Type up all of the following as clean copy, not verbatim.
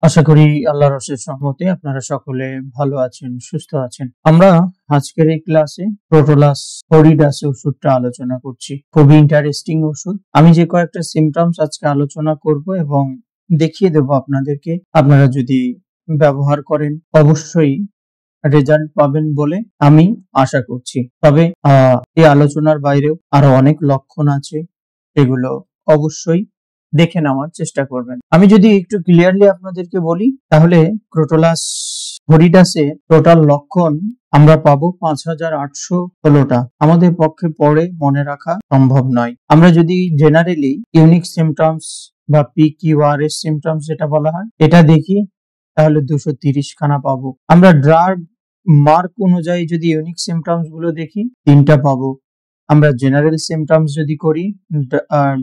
আশা করি আল্লাহর অশেষ রহমতে আপনারা সকলে ভালো আছেন, সুস্থ আছেন। আমরা আজকের এই ক্লাসে ক্রোটোলাস হরিডাস ওষুধটা আলোচনা করছি। খুবই ইন্টারেস্টিং ওষুধ। আমি যে কয়েকটা সিমটমস আজকে আলোচনা করব এবং দেখিয়ে দেব আপনাদেরকে। আপনারা যদি ব্যবহার করেন অবশ্যই রেজাল্ট পাবেন বলে আমি আশা করছি। তবে এই আলোচনার বাইরেও আরো অনেক লক্ষণ আছে, এগুলো অবশ্যই দেখে নেওয়ার চেষ্টা করবেন। আমি যদি একটু ক্লিয়ারলি আপনাদেরকে বলি, তাহলে ক্রোটোলাস হরিডাসে টোটাল লক্ষণ আমরা পাবো 5816টা। আমাদের পক্ষে পড়ে মনে রাখা সম্ভব নয়। আমরা যদি জেনারেলি ইউনিক সিমটমস বা PQRS সিমটমস যেটা বলা হয় এটা দেখি, তাহলে 230 খানা পাবো। আমরা ড্রাগ মার্ক অনুযায়ী যদি ইউনিক সিমটমস গুলো দেখি 3টা পাবো। আমরা জেনারেল সিমটমস যদি করি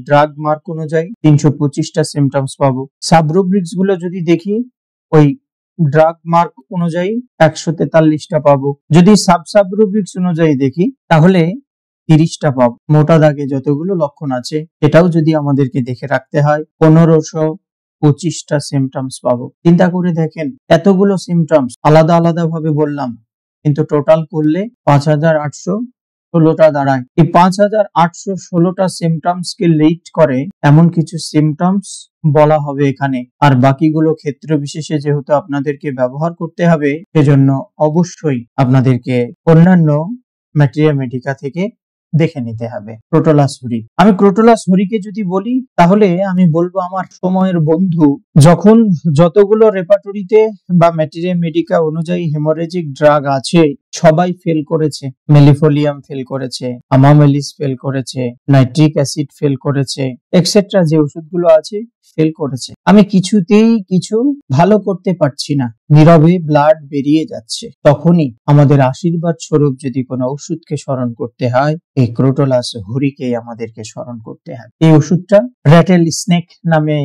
ড্রাগ মার্ক অনুযায়ী 325টা সিমটমস পাবো। সাবরুব্রিক্স গুলো যদি দেখি ওই ড্রাগ মার্ক অনুযায়ী 143টা পাবো। যদি সাবরুব্রিক্স অনুযায়ী দেখি তাহলে 30টা পাবো। মোটা দাগে যতগুলো লক্ষণ আছে এটাও যদি আমাদেরকে দেখে রাখতে হয় 1525টা সিমটমস পাবো। চিন্তা করে দেখেন, এতগুলো সিমটমস আলাদা আলাদা ভাবে বললাম, কিন্তু টোটাল করলে 5816টা দাঁড়ায়। এই 5816টা সিমটমস কে লিড করে এমন কিছু সিমটমস বলা হবে এখানে, আর বাকিগুলো ক্ষেত্র বিশেষে যেহেতু আপনাদেরকে ব্যবহার করতে হবে, সেজন্য অবশ্যই আপনাদেরকে অন্যান্য ম্যাটেরিয়া মেডিকা থেকে দেখে নিতে হবে। ক্রোটোলাস হরি, আমি ক্রোটোলাস হরিকে যদি বলি তাহলে আমি বলবো আমার সময়ের বন্ধু। যখন যতগুলো রেপার্টরিতে বা ম্যাটেরিয়া মেডিকা অনুযায়ী হেমোরেজিক ড্রাগ আছে সবাই ফেল করেছে। মেলিফোলিয়াম ফেল করেছে, আমামেলিস ফেল করেছে, নাইট্রিক অ্যাসিড ফেল করেছে, এক্সেট্রা যে ওষুধগুলো আছে ফেল করেছে। আমি কিছুতেই কিছু ভালো করতে পারছি না, নীরবে ব্লাড বেরিয়ে যাচ্ছে। তখনই আমাদের আশীর্বাদ স্বরূপ যদি কোনো ওষুধকে স্মরণ করতে হয়, এই ক্রোটোলাস হরিকে আমাদেরকে স্মরণ করতে হয়। এই ওষুধটা র্যাটেল স্নেক নামে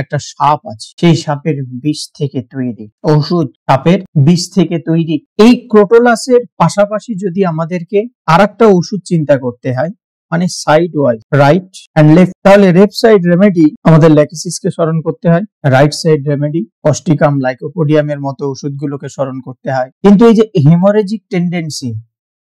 একটা সাপ আছে, সেই সাপের বিষ থেকে তৈরি ওষুধ। সাপের বিষ থেকে তৈরি এই ক্রোটোলাসের পাশাপাশি যদি আমাদেরকে আরেকটা ওষুধ চিন্তা করতে হয়, মানে side wise right and left, তাহলে লেফট সাইড রেমেডি আমাদের ল্যাকেসিসকে স্মরণ করতে হয়, রাইট সাইড রেমেডি অস্টিকাম লাইকোপোডিয়ামের মতো ওষুধগুলোকে স্মরণ করতে হয়। কিন্তু এই যে হেমোরেজিক টেন্ডেন্সি,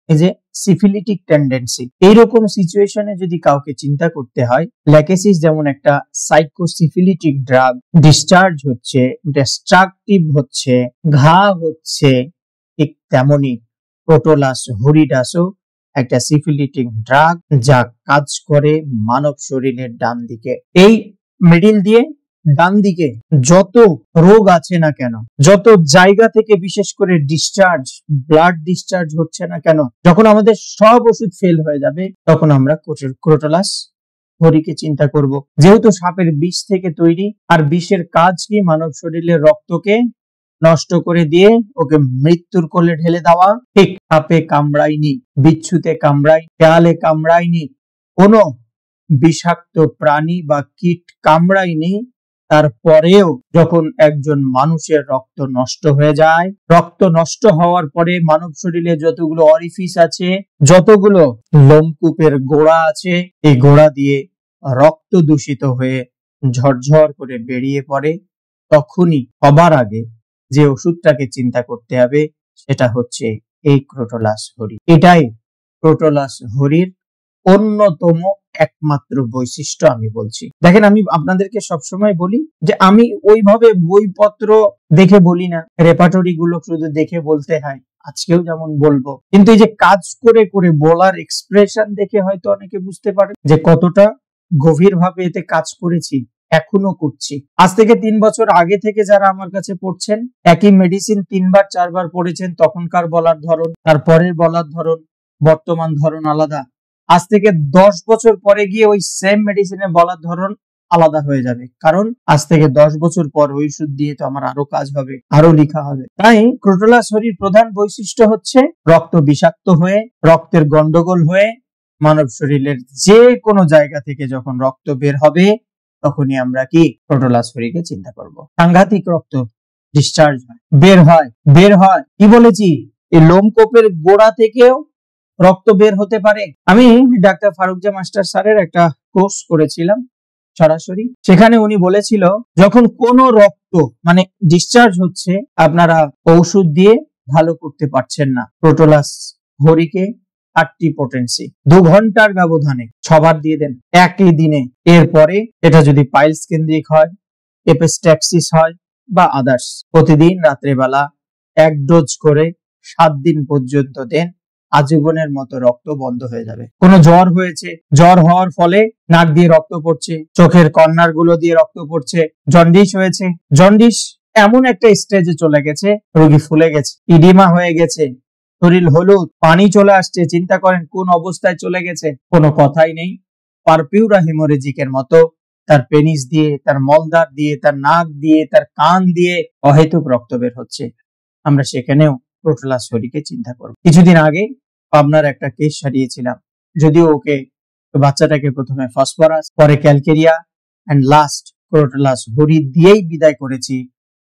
এই যে সিফিলিটিক টেন্ডেন্সি, এইরকম সিচুয়েশনে যদি কাউকে চিন্তা করতে হয়, ল্যাকেসিস যেমন একটা সাইকোসিফিলিটিক ড্রাগ, ডিসচার্জ হচ্ছে, ডিস্ট্রাকটিভ হচ্ছে, ঘা হচ্ছে, ঠিক তেমনি ক্রোটোলাস হরিডাসও একটা সিফিলিটিক ড্রাগ, যা কাজ করে মানব শরীরের ডান দিকে। এই মিডিল দিয়ে ডান দিকে যত রোগ আছে না কেন, যত জায়গা থেকে বিশেষ করে ডিসচার্জ, ব্লাড ডিসচার্জ হচ্ছে না কেন, যখন আমাদের সব ওষুধ ফেল হয়ে যাবে, তখন আমরা ক্রোটোলাস হরিকে চিন্তা করব। যেহেতু সাপের বিষ থেকে তৈরি, আর বিষের কাজ কি মানব শরীরের রক্তকে নষ্ট করে দিয়ে ওকে মৃত্যুর কোলে ঢেলে দেওয়া। ঠিক সাপে কামড়ায়নি, বিচ্ছুতে কামড়ায়, দেয়ালে কামড়ায়নি, কোনো বিষাক্ত প্রাণী বা কীট কামড়ায়নি। তারপরেও যখন একজন মানুষের রক্ত নষ্ট হয়ে যায়, রক্ত নষ্ট হওয়ার পরে মানব শরীরে যতগুলো অরিফিস আছে, যতগুলো লোমকূপের গোড়া আছে, এই গোড়া দিয়ে রক্ত দূষিত হয়ে ঝরঝর করে বেরিয়ে পড়ে, তখনই সবার আগে যে ওষুধটাকে চিন্তা করতে হবে সেটা হচ্ছে এই ক্রোটোলাস হরি। এটাই ক্রোটোলাস হরির অন্যতম একমাত্র বৈশিষ্ট্য আমি বলছি। দেখেন, আমি আপনাদেরকে সবসময় বলি যে আমি ওইভাবে বইপত্র দেখে বলি না, রেপার্টরি গুলো শুধু দেখে বলতে হয়, আজকেও যেমন বলবো। কিন্তু এই যে কাজ করে করে বলার এক্সপ্রেশন দেখে হয়তো অনেকে বুঝতে পারে যে কতটা গভীর ভাবে এতে কাজ করেছি, এখনো করছি। আজ থেকে 3 বছর আগে থেকে যারা আমার কাছে পড়ছেন, একই মেডিসিন 3বার 4বার পড়েছেন, তখনকার বলার ধরন, তারপরের বলার ধরন, বর্তমান ধরন আলাদা। আজ থেকে 10 বছর পরে গিয়ে ওই সেম মেডিসিনে বলার ধরন আলাদা হয়ে যাবে, কারণ আজ থেকে 10 বছর পর ওই ওষুধ দিয়ে তো আমার আরো কাজ হবে, আরো লেখা হবে। তাই ক্রোটোলাস হরির প্রধান বৈশিষ্ট্য হচ্ছে রক্ত বিষাক্ত হয়ে, রক্তের গন্ডগোল হয়ে মানব শরীরের যে কোনো জায়গা থেকে যখন রক্ত বের হবে, তখনই আমরা কি ক্রোটোলাস হরিকে চিন্তা করব। সাংঘাতিক রক্ত ডিসচার্জ হয়, বের হয়। কি বলেছি, এই লোমকূপের গোড়া থেকেও রক্ত বের হতে পারে। আমি ডাক্তার ফারুকজা মাস্টার স্যারের একটা কোর্স করেছিলাম, সরাসরি। সেখানে উনি বলেছিল যখন কোনো রক্ত মানে ডিসচার্জ হচ্ছে আপনারা ঔষধ দিয়ে ভালো করতে পারছেন না, ক্রোটোলাস হরিকে 8টি পোটেন্সি 2 ঘন্টার ব্যবধানে 6বার দিয়ে দেন একই দিনে। এরপরে এটা যদি পাইলস কেন্দ্রিক হয়, এপিস্ট্যাক্সিস হয় বা আদার্স, প্রতিদিন রাত্রেবেলা 1 ডোজ করে 7 দিন পর্যন্ত দেন। আজীবনের মতো রক্ত বন্ধ হয়ে যাবে। কোনো জ্বর হয়েছে, জ্বর হওয়ার ফলে নাক দিয়ে রক্ত পড়ছে, চোখের কর্নার গুলো দিয়ে রক্ত পড়ছে, জন্ডিস হয়েছে, জন্ডিস এমন একটা স্টেজে চলে গেছে, রোগী ফুলে গেছে, ইডিমা হয়ে গেছে, শরীর হলুদ, পানি চলে আসছে, চিন্তা করেন কোন অবস্থায় চলে গেছে, কোনো কথাই নেই। পারপিউরা হেমোরেজিকের মতো তার পেনিস দিয়ে, তার মলদার দিয়ে, তার নাক দিয়ে, তার কান দিয়ে অহেতুক রক্ত বের হচ্ছে। আমরা সেখানেও ক্রোটোলাস হরিকে চিন্তা করব। কিছুদিন আগে পাবনার একটা কেস সারিয়েছিলাম, যদিও ওকে বাচ্চাটাকে প্রথমে ফসফরাস, পরে ক্যালকেরিয়া এন্ড লাস্ট ক্রোটোলাস হরি দিয়েই বিদায় করেছি,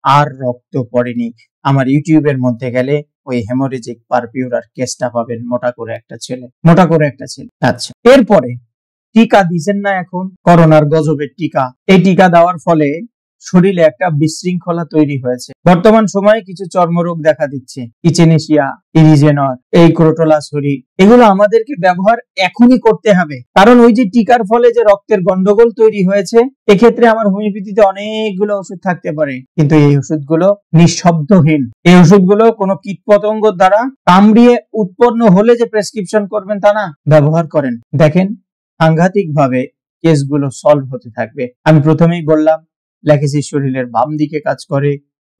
আর রক্ত পড়েনি। আমার ইউটিউবের মধ্যে গেলে ওই হেমোরেজিক পারপিউরার কেসটা পাবেন, মোটা করে একটা ছেলে। আচ্ছা, এরপরে টিকা দিচ্ছেন না এখন, করোনার গজবের টিকা। এই টিকা দেওয়ার ফলে শরীরে একটা বিশৃঙ্খলা তৈরি হয়েছে। বর্তমান সময়ে কিছু চর্মরোগ দেখা দিচ্ছে, ইচেনেশিয়া, ইরিজেনর, এই ক্রোটোলাস হরি, এগুলো আমাদেরকে ব্যবহার এখনই করতে হবে। কারণ ওই যে টিকার ফলে যে রক্তের গন্ডগোল তৈরি হয়েছে, এক্ষেত্রে আমার হোমিওপ্যাথিতে অনেকগুলো ওষুধ থাকতে পারে, কিন্তু এই ওষুধগুলো নিঃশব্দহীন। এই ওষুধগুলো কোনো কীটপতঙ্গ দ্বারা কামড়িয়ে উৎপন্ন হলে যে প্রেসক্রিপশন করবেন তা না, ব্যবহার করেন, দেখেন সাংঘাতিক ভাবে কেসগুলো সলভ হতে থাকবে। আমি প্রথমেই বললাম ল্যাকেসিস শরীরের বাম দিকে কাজ করে,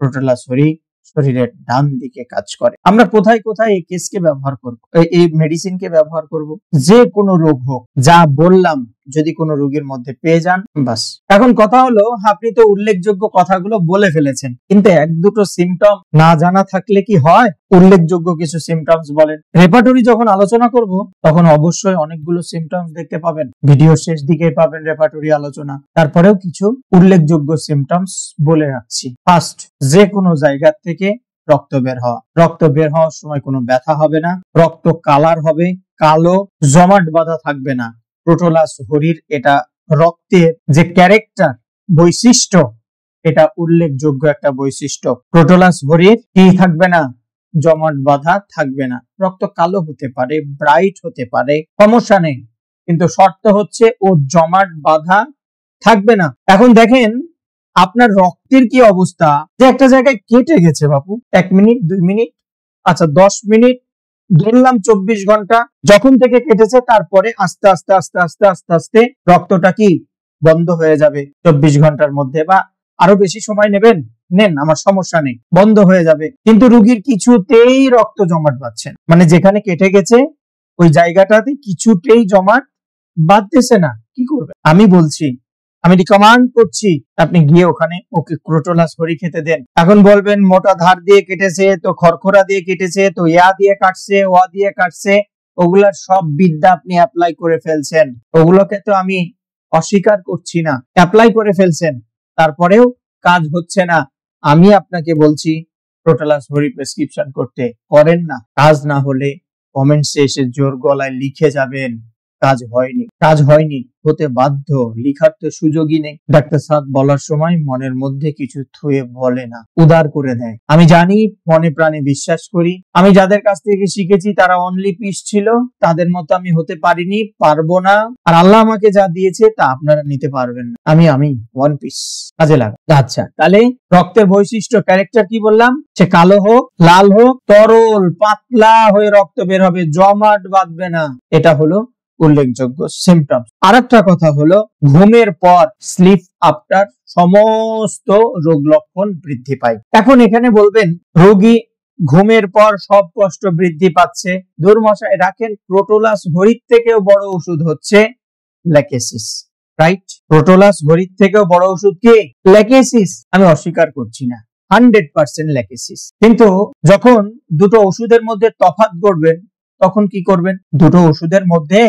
ক্রোটোলাস হরি শরীরের ডান দিকে কাজ করে। আমরা কোথায় কোথায় এই কেসকে ব্যবহার করব, এই মেডিসিনকে ব্যবহার করব? যে কোনো রোগ হোক, যা বললাম যদি কোনো রোগীর মধ্যে পেয়ে যান, বাস। এখন কথা হলো, আপনি তো উল্লেখযোগ্য কথাগুলো বলে ফেলেছেন, কিন্তু 1-2টো সিমটম না জানা থাকলে কি হয়? উল্লেখযোগ্য কিছু সিমটমস বলেন। রেপার্টরি যখন আলোচনা করব তখন অবশ্যই অনেকগুলো সিমটমস দেখতে পাবেন, ভিডিও শেষ দিকে পাবেন রেপার্টরি আলোচনা। তারপরেও কিছু উল্লেখযোগ্য সিমটমস বলে রাখছি। ফার্স্ট, যে কোনো জায়গা থেকে রক্ত বের হওয়া। রক্ত বের হওয়ার সময় কোনো ব্যথা হবে না, রক্ত কালার হবে, কালো, জমাট বাঁধা থাকবে না। ক্রোটোলাস হরির এটা রক্তের যে ক্যারেক্টার, বৈশিষ্ট্য, এটা উল্লেখযোগ্য একটা বৈশিষ্ট্য। ক্রোটোলাস হরির কি থাকবে না? জমাট বাঁধা থাকবে না। রক্ত কালো হতে পারে, ব্রাইট হতে পারে, সমস্যা নেই, কিন্তু শর্ত হচ্ছে ও জমাট বাঁধা থাকবে না। এখন দেখেন আপনার রক্তের কি অবস্থা, যে একটা জায়গায় কেটে গেছে বাপু, 1 মিনিট 2 মিনিট, আচ্ছা 10 মিনিট, ধরলাম 24 ঘন্টা যখন থেকে কেটেছে, তারপরে আস্তে আস্তে আস্তে আস্তে আস্তে আস্তে রক্তটা কি বন্ধ হয়ে যাবে 24 ঘন্টার মধ্যে, বা আরো বেশি সময় নেবেন, নেন, আমার সমস্যা নেই, বন্ধ হয়ে যাবে। কিন্তু রোগীর কিছুতেই রক্ত জমাট বাঁধছে না, মানে যেখানে কেটে গেছে ওই জায়গাটাতে কিছুতেই জমাট বাঁধতেছে না, কি করবে? আমি বলছি, আমি রিকমান্ড করছি আপনি গিয়ে ওখানে ওকে ক্রোটোলাস হরি খেতে দেন। এখন বলবেন মোটা ধার দিয়ে কেটেছে, তো খরখরা দিয়ে কেটেছে, তো ইয়া দিয়ে কাটছে, ওয়া দিয়ে কাটছে, ওগুলার সব বিদ্যা আপনি অ্যাপ্লাই করে ফেলছেন, ওগুলোকে তো আমি অস্বীকার করছি না, অ্যাপ্লাই করে ফেলছেন, তারপরেও কাজ হচ্ছে না। আমি আপনাকে বলছি ক্রোটোলাস হরি প্রেসক্রিপশন করতে, করেন না। কাজ না হলে কমেন্টসে এসে জোর গলায় লিখে যাবেন কাজ হয়নি, কাজ হয়নি, হতে বাধ্য, লিখার তো সুযোগই নেই। ডাক্তার সাহেব বলার সময় মনের মধ্যে কিছু থুয়ে বলে না, উদার করে দেয়। আমি জানি, মনে প্রাণে বিশ্বাস করি, আমি যাদের কাছ থেকে শিখেছি তারা অনলি পিস ছিল, তাদের মতো আমি হতে পারিনি, পারবো না। আর আল্লাহ আমাকে যা দিয়েছে তা আপনারা নিতে পারবেন না। আমি ওয়ান পিস, কাজে লাগা। আচ্ছা, তাহলে রক্তের বৈশিষ্ট্য, ক্যারেক্টার কি বললাম? সে কালো হোক, লাল হোক, তরল পাতলা হয়ে রক্ত বের হবে, জমাট বাঁধবে না, এটা হলো উল্লেখযোগ্য সিমটম। আরেকটা কথা হলো, ঘুমের পর স্লিপ আফটার সমস্ত রোগ লক্ষণ বৃদ্ধি পায়। এখন এখানে বলবেন রোগী ঘুমের পর সব কষ্ট বৃদ্ধি পাচ্ছে, দুর্মশায় রাখেন, ক্রোটোলাস হরির থেকেও বড় ওষুধ হচ্ছে ল্যাকেসিস, রাইট? ক্রোটোলাস হরির থেকেও বড় ওষুধ কি? ল্যাকেসিস। আমি অস্বীকার করছি না, 100% ল্যাকেসিস। কিন্তু যখন দুটো ওষুধের মধ্যে তফাৎ করবেন তখন কি করবেন? দুটো ওষুধের মধ্যে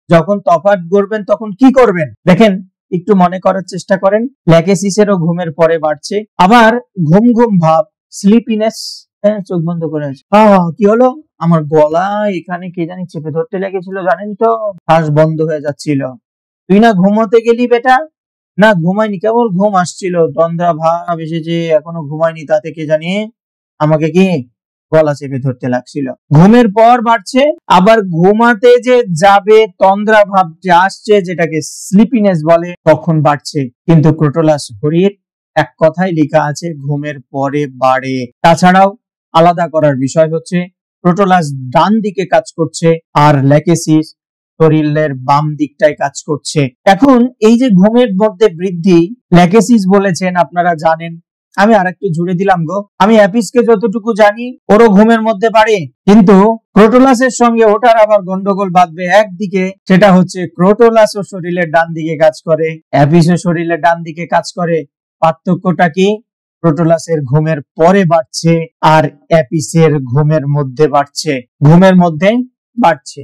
যখন তফাৎ করবেন তখন কি করবেন? দেখেন, একটু মনে করার চেষ্টা করেন। ল্যাকেসিসেরও ঘুমের পরে বাড়ছে, আবার ঘুম ঘুম ভাব, স্লিপিনেস, চোখ বন্ধ করে আছে, কি হলো, আমার গলা এখানে কে জানি চেপে ধরতে লেগেছিল, জানেন তো, শ্বাস বন্ধ হয়ে যাচ্ছিল। তুই না ঘুমোতে গেলি বেটা, না ঘুমাইনি, কেবল ঘুম আসছিল, তন্দ্রা ভাব এসেছে, এখনো ঘুমাইনি, তাতে কে জানি আমাকে কি গলা চেপে ধরতে লাগছিল। ঘুমের পর বাড়ছে, আবার ঘুমাতে যে যাবে তন্দ্রা ভাব যে আসছে, যেটাকে স্লিপিনেস বলে, তখন বাড়ছে। কিন্তু ক্রোটোলাস হরির এক কথাই লেখা আছে ঘুমের পরে বাড়ে। তাছাড়াও আলাদা করার বিষয় হচ্ছে ক্রোটোলাস ডান দিকে কাজ করছে আর ল্যাকেসিস শরীরের বাম দিকটায় কাজ করছে। এখন এই যে ঘুমের মধ্যে বৃদ্ধি, ল্যাকেসিস বলেছেন, আপনারা জানেন। আমি আরেকটু জুড়ে দিলাম গো, আমি অ্যাপিসকে যতটুকু জানি ওরও ঘুমের মধ্যে বাড়ে, কিন্তু ক্রোটোলাসের সঙ্গে ওটার আবার গন্ডগোল বাঁধবে একদিকে, সেটা হচ্ছে ক্রোটোলাস ও শরীরের ডান দিকে কাজ করে, অ্যাপিস ও শরীরের ডান দিকে কাজ করে। পার্থক্যটা কি? ক্রোটোলাসের ঘুমের পরে বাড়ছে আর অ্যাপিসের ঘুমের মধ্যে বাড়ছে, ঘুমের মধ্যে বাড়ছে।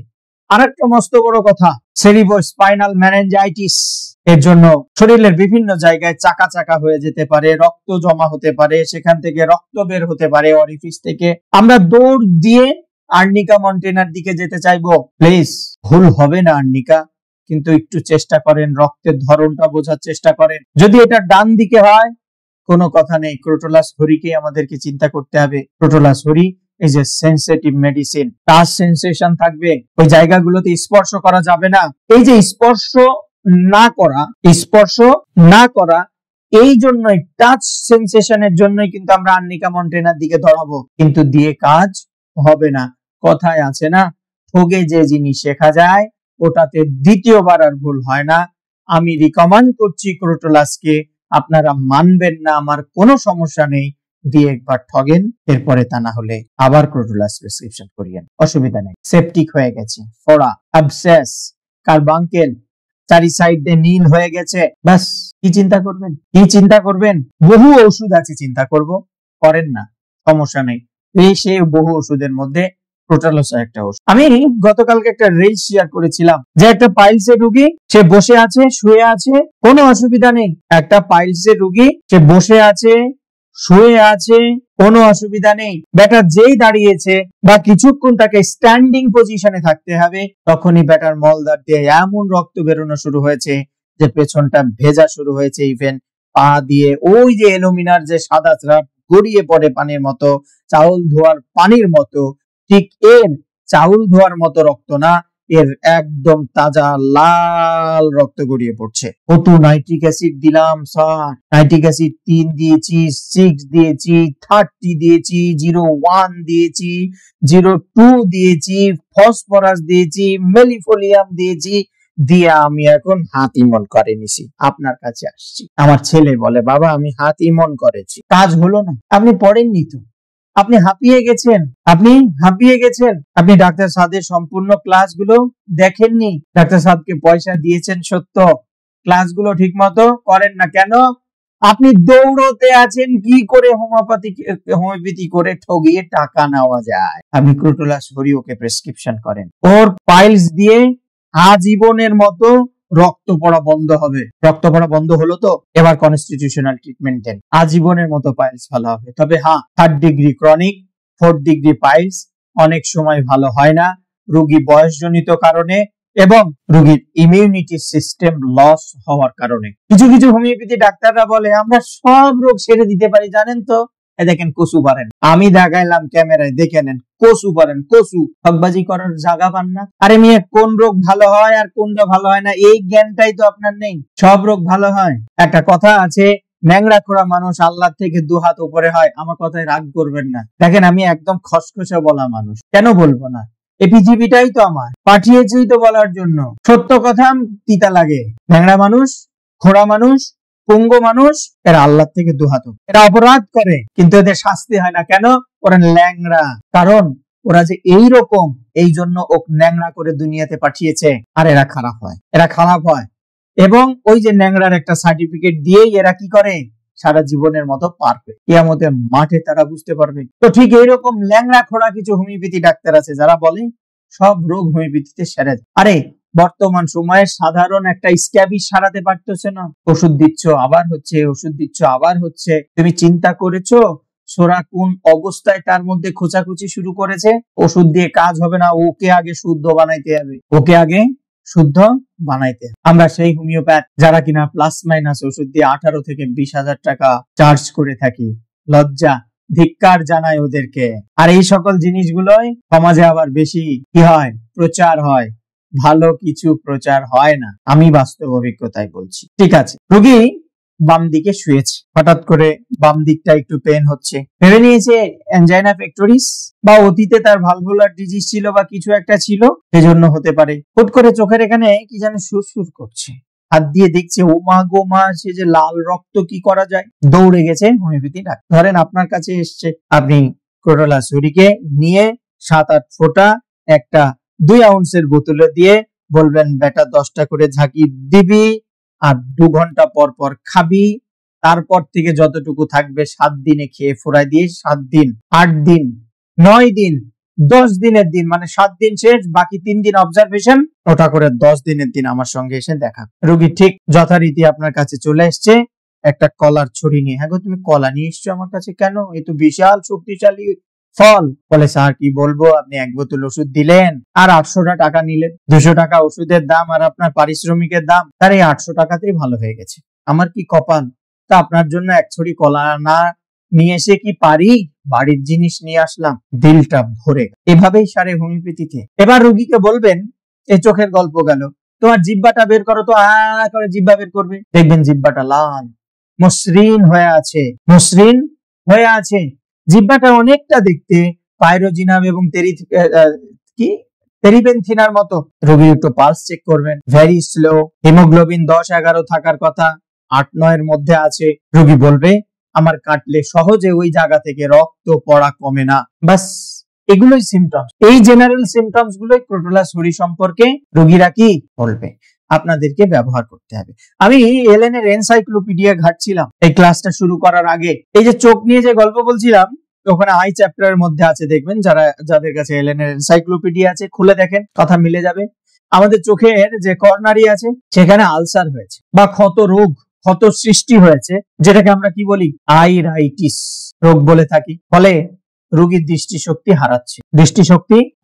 আরেকটা মস্ত বড় কথা, সেরিব্রোস্পাইনাল মেনিনজাইটিস এর জন্য শরীরের বিভিন্ন জায়গায় চাকা চাকা হয়ে যেতে পারে, রক্ত জমা হতে পারে, সেখান থেকে রক্ত বের হতে পারে অরিফিস থেকে। আমরা দৌড় দিয়ে আর্নিকা মন্টেনার দিকে যেতে চাইবো, প্লিজ ভুল হবে না আর্নিকা, কিন্তু একটু চেষ্টা করেন, রক্তের ধরনটা বোঝার চেষ্টা করেন। যদি এটা ডান দিকে হয় কোনো কথা নেই, ক্রোটোলাস হরিকে আমাদেরকে চিন্তা করতে হবে। ক্রোটোলাস হরি এই যে সেনসিটিভ মেডিসিন, টাচ সেন্সেশন থাকবে, ওই জায়গাগুলোতে স্পর্শ করা যাবে না। এই যে স্পর্শ না করা এই জন্যই, টাচ সেন্সেশনের জন্যই কিন্তু আমরা আর্নিকা মন্টেনার দিকে ধরাবো, কিন্তু দিয়ে কাজ হবে না। কথায় আছে না, ঠগে যে জিনিস শেখা যায় ওটাতে দ্বিতীয়বার আর ভুল হয় না। আমি রিকমেন্ড করছি ক্রোটোলাসকে, আপনারা মানবেন না, আমার কোনো সমস্যা নেই, দিয়ে একবার ঠগেন, এরপরে তা না হলে আবার ক্রোটোলাস প্রেসক্রিপশন করিয়েন, অসুবিধা নেই। সেপটিক হয়ে গেছে, ফোড়া, অ্যাবসেস, কার্বাঙ্কেল, চারি সাইডে নীল হয়ে গেছে, ব্যাস কি চিন্তা করবেন? বহু ওষুধ আছে, চিন্তা করেন না, সমস্যা নেই। এই সেই বহু ওষুধের মধ্যে ক্রোটোলাস একটা ওষুধ। আমি গতকালকে একটা রিল শেয়ার করেছিলাম যে একটা পাইলসের রোগী, সে বসে আছে, শুয়ে আছে, কোনো অসুবিধা নেই। একটা পাইলসের রোগী, সে বসে আছে, শুয়ে আছে, কোনো অসুবিধা নেই। ব্যাটা যেই দাঁড়িয়েছে বা কিছুক্ষণ তাকে স্ট্যান্ডিং পজিশনে থাকতে হবে, তখনই ব্যাটার মলদ্বার দিয়ে এমন রক্ত বেরোনো শুরু হয়েছে যে পেছনটা ভেজা শুরু হয়েছে, ইভেন পা দিয়ে ওই যে এলোমিনার যে সাদা স্রাব গড়িয়ে পড়ে পানির মতো, চাউল ধোয়ার পানির মতো, ঠিক এর চাউল ধোয়ার মতো রক্ত না, এর একদম তাজা লাল রক্ত গড়িয়ে পড়ছে। কত নাইট্রিক অ্যাসিড দিলাম স্যার, নাইট্রিক অ্যাসিড 3 দিয়েছি, 6 দিয়েছি, 30 দিয়েছি, 01 দিয়েছি, 02 দিয়েছি, ফসফরাস দিয়েছি, মেলিফোলিয়াম দিয়েছি, দিয়ে আমি এখন হাত ইমন করে নিছি, আপনার কাছে আসছি। আমার ছেলে বলে, বাবা আমি হাত ইমন করেছি, কাজ হলো না। আপনি পড়েননি তো, আপনি হাঁপিয়ে গেছেন, আপনি ডাক্তার সাদের সম্পূর্ণ ক্লাসগুলো দেখেননি। ডাক্তার সাদকে পয়সা দিয়েছেন সত্য, ক্লাসগুলো ঠিক মতো করেন না কেন? আপনি দৌড়তে আছেন কি করে হোমিওপ্যাথি করে ঠগিয়ে টাকা নেওয়া যায়। আপনি ক্রোটোলাস হরি ওকে প্রেসক্রিপশন করেন, ওর পাইলস দিয়ে আজীবনের মতো রক্ত পড়া বন্ধ হবে। রক্ত পড়া বন্ধ হলো তো, এবার কনস্টিটিউশনাল ট্রিটমেন্ট দেন, আজীবনের মতো পাইলস ভালো হবে। তবে হ্যাঁ, 3rd degree chronic, 4th degree piles অনেক সময় ভালো হয় না, রোগী বয়সজনিত কারণে এবং রোগীর ইমিউনিটি সিস্টেম লস হওয়ার কারণে। কিছু কিছু হোমিওপ্যাথি ডাক্তাররা বলে আমরা সব রোগ সেরে দিতে পারি, জানেন তো? দেখেন কসু পারেন, আমি দেখাইলাম ক্যামেরায়, দেখে নেন, কসু পারেন, কসু হকবাজি করার জায়গা পান না। আরে মেয়ে, কোন রোগ ভালো হয় আর কোনটা ভালো হয় না এই জ্ঞানটাই তো আপনার নেই। সব রোগ ভালো হয়। একটা কথা আছে, ন্যাংরা খোড়া মানুষ আল্লাহ থেকে 2 হাত উপরে হয়। আমার কথায় রাগ করবেন না, দেখেন আমি একদম খসখসে বলা মানুষ, কেন বলবো না? এই পৃথিবীটাই তো আমার পাঠিয়েছি তো বলার জন্য। সত্য কথা তিতা লাগে। ন্যাংরা মানুষ, খোড়া মানুষ, পঙ্গু মানুষ, এরা আল্লাহ থেকে 2 হাত, এরা অপরাধ করে কিন্তু এদের শাস্তি হয় না। কেন? ওরা ল্যাংরা, কারণ ওরা যে এইরকম, এই জন্য ওক ন্যাংরা করে দুনিয়াতে পাঠিয়েছে। আর এরা খারাপ হয়, এবং ওই যে ন্যাংরার একটা সার্টিফিকেট দিয়েই এরা কি করে, সারা জীবনের মতো পারবে, কিয়ামতের মাঠে তারা বুঝতে পারবে। তো ঠিক এইরকম ল্যাংরা খোড়া কিছু হোমিওপ্যাথি ডাক্তার আছে যারা বলে সব রোগ হোমিওপ্যাথিতে সেরে যায়। আরে বর্তমান সময়ে সাধারণ একটা স্ক্যাবিস সারাতে পারতেছে না, ওষুধ দিচ্ছ আবার হচ্ছে, ওষুধ দিচ্ছ আবার হচ্ছে। তুমি চিন্তা করেছো সোরা কোন অবস্থায় তার মধ্যে খোঁচাখুচি শুরু করেছে? ওষুধ দিয়ে কাজ হবে না, ওকে আগে শুদ্ধ বানাইতে হবে, ওকে আগে শুদ্ধ বানাইতে। আমরা সেই হোমিওপ্যাথ যারা কিনা প্লাস মাইনাস ওষুধ দিয়ে 18 থেকে 20,000 টাকা চার্জ করে থাকি। লজ্জা, ধিক্কার জানাই ওদেরকে। আর এই সকল জিনিসগুলোই সমাজে আবার বেশি কি হয়, প্রচার হয়। ভালো কিছু প্রচার হয় না, আমি বাস্তব অভিজ্ঞতায় বলছি। ঠিক আছে, রোগী বাম দিকে শুয়েছে, হঠাৎ করে বাম দিকটা একটু পেন হচ্ছে, ভেবে নিয়েছে অ্যানজাইনা পেক্টোরিস বা অতীতে তার ভালভুলার ডিজিজ ছিল বা কিছু একটা ছিল, সেজন্য হতে পারে। হুট করে চোখের এখানে কি যেন সুরসুর করছে, হাত দিয়ে দেখছে, ও মা গো মা, সে যে লাল রক্ত, কি করা যায়। দৌড়ে গেছে হোমিওপ্যাথি ডাক্তার। ধরেন আপনার কাছে এসছে, আপনি ক্রোটোলাস হরিকে নিয়ে 7-8 ফোঁটা একটা 2 আউন্সের বোতলে দিয়ে বলবেন, বেটা 10টা করে ঝাঁকি দিবি আর 2 ঘন্টা পর পর খাবি, তারপর থেকে যতটুকু থাকবে 7 দিনে খেয়ে ফুরাই দিয়ে, 7 দিন, 8 দিন, 9 দিন, 10 দিনের দিন, মানে 7 দিন শেষ, বাকি 3 দিন অবজারভেশন, ওটা করে 10 দিনের দিন আমার সঙ্গে এসে দেখা। রোগী ঠিক যথারীতি আপনার কাছে চলে এসছে একটা কলার ছড়ি নিয়ে। হ্যাঁ গো, তুমি কলা নিয়ে এসছো আমার কাছে কেন? এ তো বিশাল শক্তিশালী ফল। বলে, স্যার কি বলবো, আপনি 1 বোতল ওষুধ দিলেন আর 800 টাকা নিলেন। 200 টাকা ওষুধের দাম আর আপনার পারিশ্রমিকের দাম, তার এই 800 টাকাতেই ভালো হয়ে গেছে। আমার কি কপাল, তা আপনার জন্য 1 ছড়ি কলা না নিয়ে এসে কি পারি? বাড়ির জিনিস নিয়ে আসলাম, দিলটা ভরে। এভাবেই সারে হোমিওপ্যাথিতে। এবার রোগীকে বলবেন, এই চোখের গল্প গেল, তোমার জিহ্বাটা বের করো তো। করে জিহ্বা বের করবে, দেখবেন জিহ্বাটা লাল মসৃণ হয়ে আছে, মসৃণ হয়ে আছে। জিহ্বাটা অনেকটা দেখতে পাইরোজিনাম এবং টেরিবেনথিনার মতো। রোগীর একটু পালস চেক করবেন, ভেরি স্লো, হিমোগ্লোবিন 10-11 থাকার কথা, 8-9 এর মধ্যে আছে। রোগী বলবে, আমার কাটলে সহজে ওই জায়গা থেকে রক্ত পড়া কমে না। বাস, এগুলোই সিমটমস। এই জেনারেল সিমটমস গুলোই ক্রোটোলাস হরি সম্পর্কে রোগীরা কি বলবে, আপনাদেরকে ব্যবহার করতে হবে। আমি এলএন এর এনসাইক্লোপিডিয়া ঘাটছিলাম এই ক্লাসটা শুরু করার আগে। এই যে চোখ নিয়ে যে গল্প বলছিলাম, ওখানে আই চ্যাপ্টারের মধ্যে আছে, দেখবেন যাদের কাছে এলএন এর এনসাইক্লোপিডিয়া আছে, খুলে দেখেন, কথা মিলে যাবে। আমাদের চোখের যে কর্নারি আছে, সেখানে আলসার হয়েছে বা ক্ষত রোগ, ক্ষত সৃষ্টি হয়েছে, যেটাকে আমরা কি বলি, আইরাইটিস রোগ বলে থাকি। ফলে রোগীর দৃষ্টিশক্তি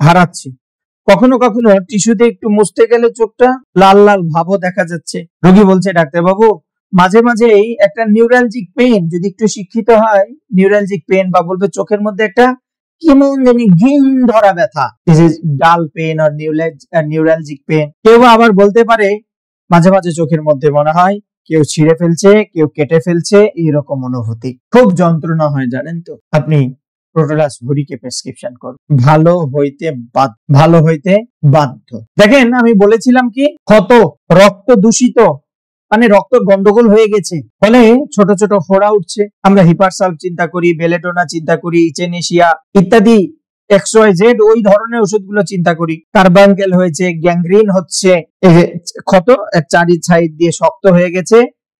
হারাচ্ছে। কখনো কখনো টিস্যুতে একটু মুছতে গেলে চোখটা লাল লাল ভাবও দেখা যাচ্ছে। রোগী বলছে, ডাক্তার বাবু, মাঝে মাঝেই একটা নিউরালজিক পেইন, যদি একটু শিক্ষিত হয়, নিউরালজিক পেইন বা বলবে চোখের মধ্যে একটা কেমন জানি ঘিন ধরা ব্যথা, দিস ইজ ডাল পেইন আর নিউরালজিক পেইন। কেউ আবার বলতে পারে, মাঝে মাঝে চোখের মধ্যে মনে হয় কেউ ছিঁড়ে ফেলছে, কেউ কেটে ফেলছে, এইরকম অনুভূতি। খুব যন্ত্রণা হয়, জানেন তো। আপনি ক্রোটোলাস হরিকে প্রেসক্রিপশন করুন, ভালো হইতে বাধ্য। দেখেন, আমি বলেছিলাম কি, ক্ষত, রক্ত দূষিত, মানে রক্ত গন্ডগোল হয়ে গেছে, ফলে ছোট ছোট ফোড়া উঠছে। আমরা হিপারসালভ চিন্তা করি, বেলেডোনা চিন্তা করি, ইচেনেশিয়া ইত্যাদি XYZ ওই ধরনের ওষুধগুলো চিন্তা করি। কার্বাঙ্কেল হয়েছে, গ্যাংগ্রিন হচ্ছে, ক্ষত চারি সাইড দিয়ে শক্ত হয়ে গেছে,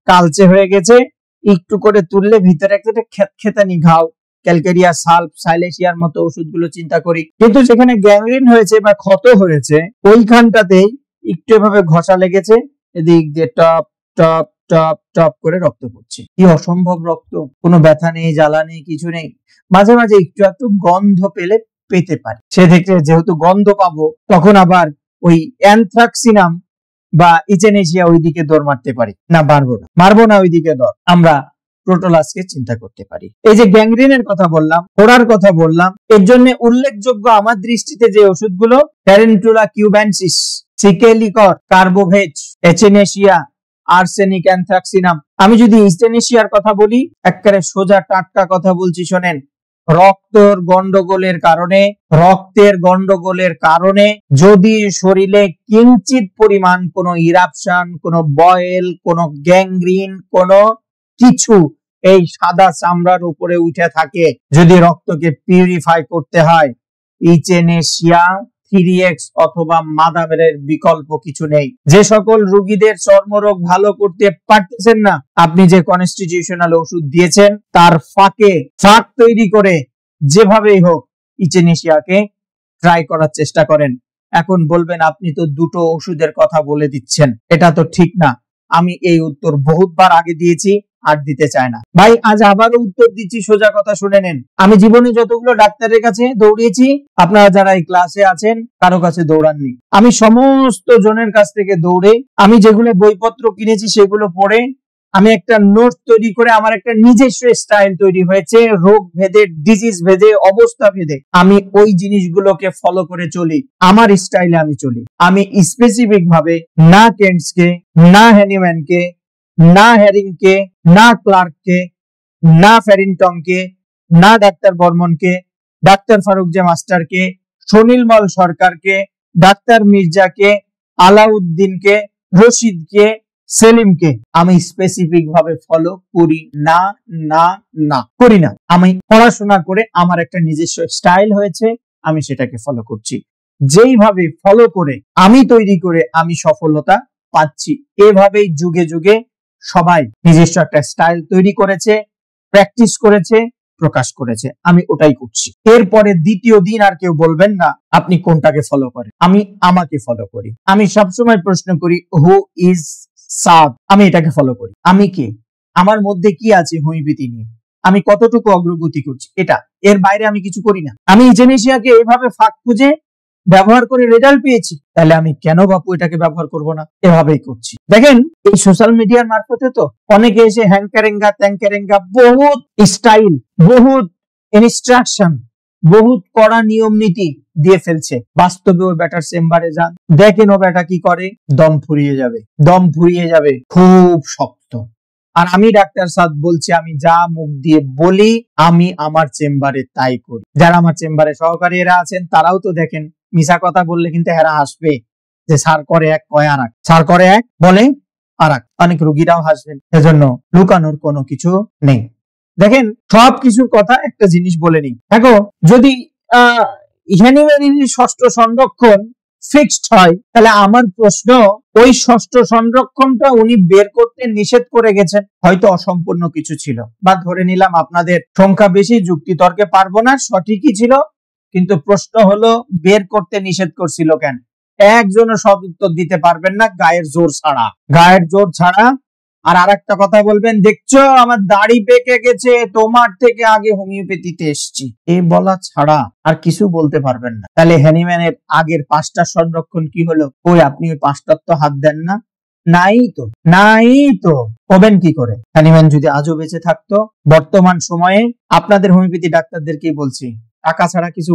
কালচে হয়ে গেছে, একটু করে তুললে ভিতরে একটা খেতখেতানি ঘাও, ক্যালকেরিয়া, সালফ, সাইলেশিয়ার মতো ওষুধগুলো চিন্তা করি। কিন্তু যেখানে গ্যাংগ্রিন হয়েছে বা ক্ষত হয়েছে, ওইখানটাতেই একটু এভাবে ঘষা লেগেছে, এদিক দিয়ে টপ টপ টপ টপ করে রক্ত পড়ছে। কি অসম্ভব রক্ত, কোনো ব্যথা নেই, জ্বালা নেই, কিছু নেই। মাঝে মাঝে একটু গন্ধ পেতে পারি। সেক্ষেত্রে যেহেতু গন্ধ পাবো, তখন আবার ওই অ্যানথ্রাক্সিনাম বা ইচেনেশিয়া ওইদিকে দৌড় মারতে পারি। না, মারবো না ওইদিকে দৌড়। আমরা ক্রোটোলাসকে চিন্তা করতে পারি। এই যে গ্যাংগ্রিনের কথা বললাম, ফোড়ার কথা বললাম, এর জন্য উল্লেখযোগ্য আমার দৃষ্টিতে যে ওষুধগুলো, ট্যারেন্টুলা কিউবেনসিস, সিকেলিকর, কার্বোভেজ, এচেনেশিয়া, আর্সেনিক, অ্যানথ্রাক্সিনাম। আমি যদি ইচেনেশিয়ার কথা বলি, একেবারে সোজা টাটকা কথা বলছি, শোনেন। রক্তের গন্ডগোলের কারণে যদি শরীরে কিঞ্চিত পরিমাণ কোনো ইরাপশন, কোনো বয়েল, কোনো গ্যাংগ্রিন, কোনো কিছু এই সাদা চামড়ার উপরে উঠে থাকে, যদি রক্তকে পিউরিফাই করতে হয়, ইচেনেশিয়া 3X অথবা মাদামেরের বিকল্প কিছু নেই। যে সকল রোগীদের চর্মরোগ ভালো করতে পারতেছেন না, আপনি যে কনস্টিটিউশনাল ওষুধ দিয়েছেন, তার ফাঁক তৈরি করে যেভাবেই হোক ইচেনেশিয়াকে ট্রাই করার চেষ্টা করেন। এখন বলবেন, আপনি তো 2টো ওষুধের কথা বলে দিচ্ছেন, এটা তো ঠিক না। আমি এই উত্তর বহুতবার আগে দিয়েছি, আর দিতে চায় না। ভাই আজ আবারও উত্তর দিচ্ছি, সোজা কথা শুনে নেন। আমি জীবনে যতগুলো ডাক্তারের কাছে দৌড়িয়েছি, আপনারা যারা এই ক্লাসে আছেন কারো কাছে দৌড়াননি। আমি সমস্ত জনের কাছ থেকে দৌড়ে, আমি যেগুলো বইপত্র কিনেছি সেগুলো পড়ে আমি একটা নোট তৈরি করে আমার একটা নিজস্ব স্টাইল তৈরি হয়েছে, রোগ ভেদে, ডিজিজ ভেদে, অবস্থা ভেদে আমি ওই জিনিসগুলোকে ফলো করে চলি। আমার স্টাইলে আমি চলি। আমি স্পেসিফিক ভাবে না কেন্টসকে, না হ্যানিম্যানকে, না হ্যারিংকে, না ক্লার্ককে, না ফ্যারিংটনকে, না ডাক্তার বর্মনকে, ডাক্তার ফারুকজা মাস্টারকে, সুনীলমল সরকারকে, ডাক্তার মির্জাকে, আলাউদ্দিনকে, রশিদকে, সেলিমকে আমি স্পেসিফিক ভাবে ফলো করি না, না, না করি না। আমি পড়াশোনা করে আমার একটা নিজস্ব স্টাইল হয়েছে, আমি সেটাকে ফলো করছি। যেইভাবে ফলো করে আমি তৈরি করে আমি সফলতা পাচ্ছি, এভাবেই যুগে যুগে সবাই নিজস্ব একটা স্টাইল তৈরি করেছে, প্র্যাকটিস করেছে, প্রকাশ করেছে। আমি ওটাই করছি। এরপরে দ্বিতীয় দিন আর কেউ বলবেন না আপনি কোনটাকে ফলো করেন। আমি আমাকে ফলো করি। আমি সবসময় প্রশ্ন করি হু ইজ সাদ, আমি এটাকে ফলো করি। আমি কে, আমার মধ্যে কি আছে হোমিওপ্যাথি নিয়ে, আমি কতটুকু অগ্রগতি করছি, এটা এর বাইরে আমি কিছু করি না। আমি ইজেনেশিয়াকে এভাবে ফাঁক খুঁজে ব্যবহার করে রেজাল্ট পেয়েছি, তাহলে আমি কেন বাপু এটাকে ব্যবহার করব না? এভাবেই করছি। দেখেন এই সোশ্যাল মিডিয়ার মারফতে তো অনেকে এসে হ্যাংকারেঙ্গা ত্যাংকারেঙ্গা বহুত স্টাইল, বহুত ইনস্ট্রাকশন, বহুত কড়া নিয়ম নীতি দিয়ে ফেলছে। বাস্তবে ওই ব্যাটার চেম্বারে যান, দেখেন ও ব্যাটা কি করে, দম ফুরিয়ে যাবে, দম ফুরিয়ে যাবে, খুব শক্ত। আর আমি ডাক্তার সাদ বলছি, আমি যা মুখ দিয়ে বলি আমি আমার চেম্বারে তাই করি। যারা আমার চেম্বারে সহকারী এরা আছেন তারাও তো দেখেন, মিশা কথা বললে কিন্তু এরা হাসবে যে স্যার করে এক কয় আর এক, স্যার করে এক বলে আর এক। অনেক রোগীরাও হাসবেন, এজন্য লুকানোর কোনো কিছু নেই। দেখেন সব কিছুর কথা একটা জিনিস বলে নিই। দেখো যদি হ্যানিম্যানের ষষ্ঠ সংরক্ষণ ফিক্সড হয়, তাহলে আমার প্রশ্ন, ওই ষষ্ঠ সংরক্ষণটা উনি বের করতে নিষেধ করে গেছেন, হয়তো অসম্পূর্ণ কিছু ছিল, বা ধরে নিলাম আপনাদের সংখ্যা বেশি, যুক্তিতর্কে পারবো না, সঠিকই ছিল, কিন্তু প্রশ্ন হলো বের করতে নিষেধ করছিল কেন? একজনও সদ উত্তর দিতে পারবেন না, গায়ের জোর ছাড়া, গায়ের জোর ছাড়া। আর আরেকটা কথা বলবেন, দেখছো আমার দাড়ি পেকে গেছে, তোমার থেকে আগে হোমিওপ্যাথিতে এসেছি, এই বলা ছাড়া আর কিছু বলতে পারবেন না। তাহলে হ্যানিম্যানের আগের 5টা সংরক্ষণ কি হলো? ওই আপনি ওই 5টার তো হাত দেন না, নাই তো, নাই তো, হবেন কি করে? হ্যানিম্যান যদি আজও বেঁচে থাকতো, বর্তমান সময়ে আপনাদের হোমিওপ্যাথি ডাক্তারদেরকেই বলছি, টাকা ছাড়া কিছু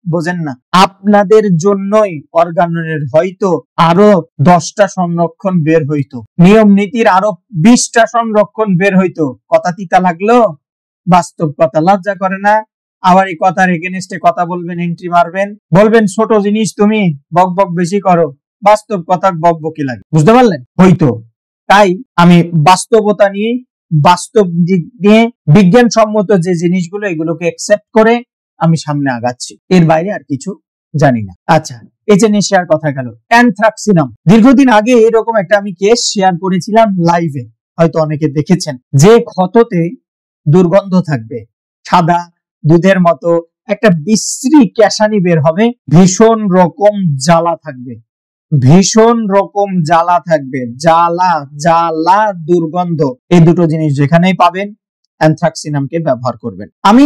বোঝেন না, আপনাদের জন্যই অর্গানের হয়তো আরো 10টা সংরক্ষণ বের হইতো, নিয়ম নীতির আরো 20টা সংরক্ষণ বের হইতো। কথা তিতা লাগলো, বাস্তব কথা, লজ্জা করে না? আবার এই কথার এগেনস্টে কথা বলবেন, এন্ট্রি মারবেন, বলবেন ছোট জিনিস তুমি বক বক বেশি করো, বাস্তব কথা বক বকি লাগে, বুঝতে পারলেন? হইতো। তাই আমি বাস্তবতা নিয়ে, বাস্তব দিক নিয়ে, বিজ্ঞানসম্মত যে জিনিসগুলো এগুলোকে একসেপ্ট করে আমি সামনে আগাচ্ছি, এর বাইরে আর কিছু জানি না। আচ্ছা, এজেনেশিয়ার কথা গেল। অ্যানথ্রাক্সিনাম, দীর্ঘদিন আগে এরকম একটা আমি কেস শেয়ার করেছিলাম লাইভে, হয়তো অনেকে দেখেছেন। যে ক্ষততে দুর্গন্ধ থাকবে, সাদা দুধের মতো একটা বিশ্রী ক্যাশানি বের হবে, ভীষণ রকম জ্বালা থাকবে, ভীষণ রকম জ্বালা থাকবে, জ্বালা জ্বালা দুর্গন্ধ, এই দুটো জিনিস যেখানেই পাবেন অ্যানথ্রাক্সিনামকে ব্যবহার করবেন। আমি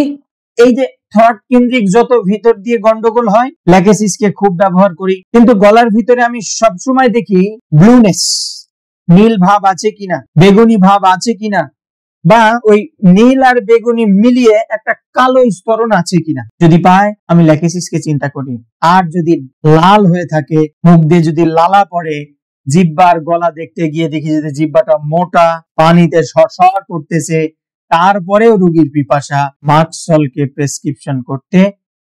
এই যে থ্রট কেন্দ্রিক যত ভিতর দিয়ে গন্ডগোল হয়, ল্যাকেসিসকে খুব ব্যবহার করি, কিন্তু গলার ভিতরে আমি সবসময় দেখি ব্লুনেস, নীল ভাব আছে কিনা, বেগুনি ভাব আছে কিনা, বা ওই নীল আর বেগুনি মিলিয়ে একটা কালো স্তরণ আছে কিনা, যদি পায় আমি ল্যাকেসিসকে চিন্তা করি। আর যদি লাল হয়ে থাকে, মুখ দিয়ে যদি লালা পড়ে, জিহ্বার গলা দেখতে গিয়ে দেখি যদি জিহ্বাটা মোটা, পানিতে সরসর করতেছে, তারপরেও রোগীর পিপাসা, মার্কসলকে প্রেসক্রিপশন করতে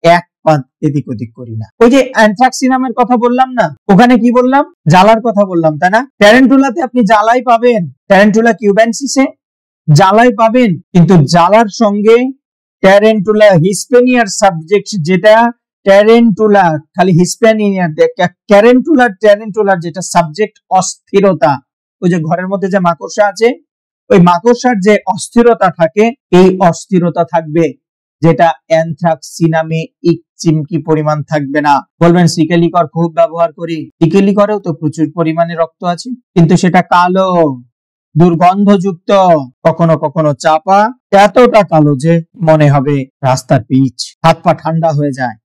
এক পাত এদিক ওদিক করি না। ওই যে অ্যানথ্রাক্সিনামের কথা বললাম না, ওখানে কি বললাম? জ্বালার কথা বললাম, তাই না? ট্যারেন্টুলাতে আপনি জ্বালাই পাবেন, ট্যারেন্টুলা কিউবেন্সিসে জ্বালাই পাবেন, কিন্তু জ্বালার সঙ্গে ট্যারেন্টুলা হিসপেনিয়ার সাবজেক্ট, যেটা ট্যারেন্টুলা খালি হিসপেনিয়ার, ট্যারেন্টুলার যেটা সাবজেক্ট অস্থিরতা, ওই যে ঘরের মধ্যে যে মাকড়সা আছে, ওই মাকড়সার যে অস্থিরতা থাকে, এই অস্থিরতা থাকবে, যেটা অ্যানথ্রাক্সিনামে এক চিমকি পরিমাণ থাকবে না। বলবেন সিকেলিকর খুব ব্যবহার করি, সিকেলিকরেও তো প্রচুর পরিমাণে রক্ত আছে, কিন্তু সেটা কালো, দুর্গন্ধযুক্ত, কখনো কখনো চাপা, এতটা কালো যে মনে হবে রাস্তার পিচ, হাত পা ঠান্ডা হয়ে যায়,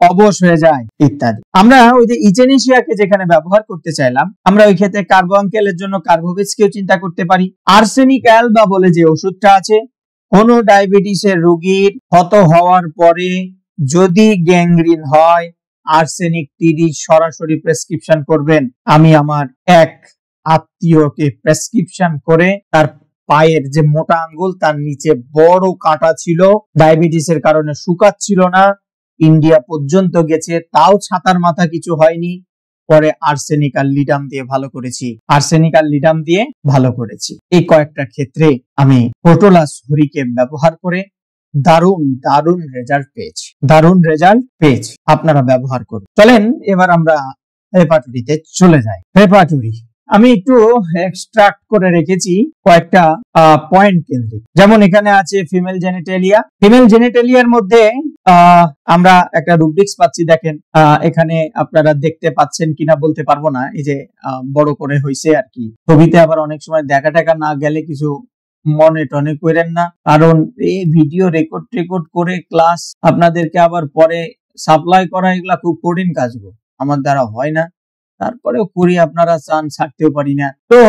অবশ হয়ে যায় ইত্যাদি। আমরা ওই যে ইচেনিশিয়াকে যেখানে ব্যবহার করতে চাইলাম, আমরা ওই ক্ষেত্রে কার্বোআঙ্কেলের জন্য কার্বোভেজকেও চিন্তা করতে পারি। আর্সেনিক অ্যালবা বলে যে ওষুধটা আছে, কোন ডায়াবেটিসের রোগীর ক্ষত হওয়ার পরে যদি গ্যাংগ্রিন হয়, আর্সেনিক 30 সরাসরি প্রেসক্রিপশন করবেন। আমি আমার এক আত্মীয়কে প্রেসক্রিপশন করে, তার পায়ের যে মোটা আঙ্গুল তার নিচে বড় কাঁটা ছিল, ডায়াবেটিসের কারণে শুকাচ্ছিল না, ইন্ডিয়া পর্যন্ত গেছে, তাও ছাতার মাথা কিছু হয়নি। পরে আর্সেনিক আর লিডাম দিয়ে ভালো করেছি, আর্সেনিক আর লিডাম দিয়ে ভালো করেছি। এই কয়েকটা ক্ষেত্রে আমি ক্রোটোলাস হরিকে ব্যবহার করে দারুণ দারুণ রেজাল্ট পেয়েছি, দারুণ রেজাল্ট পেয়েছি। আপনারা ব্যবহার করুন। চলেন এবার আমরা হেপাটুরিতে চলে যাই। হেপাটুরি আমি একটু এক্সট্রাক্ট করে রেখেছি কয়েকটা পয়েন্ট কেন্দ্রিক। যেমন এখানে আছে ফিমেল জেনিটেলিয়া। ফিমেল জেনিটেলিয়ার মধ্যে আমরা একটা রুব্রিক্স পাচ্ছি, দেখেন এখানে আপনারা দেখতে পাচ্ছেন কিনা বলতে পারবো না, এই যে বড় করে হয়েছে আর কি। ছবিতে আবার অনেক সময় দেখা টাকা না গেলে কিছু মনে টনে করেন না, কারণ এই ভিডিও রেকর্ড করে ক্লাস আপনাদেরকে আবার পরে সাপ্লাই করা, এগুলা খুব কঠিন কাজ গো, আমার দ্বারা হয় না, তারপরেও করি, আপনারা চান ছাড়তেও পারি না। তো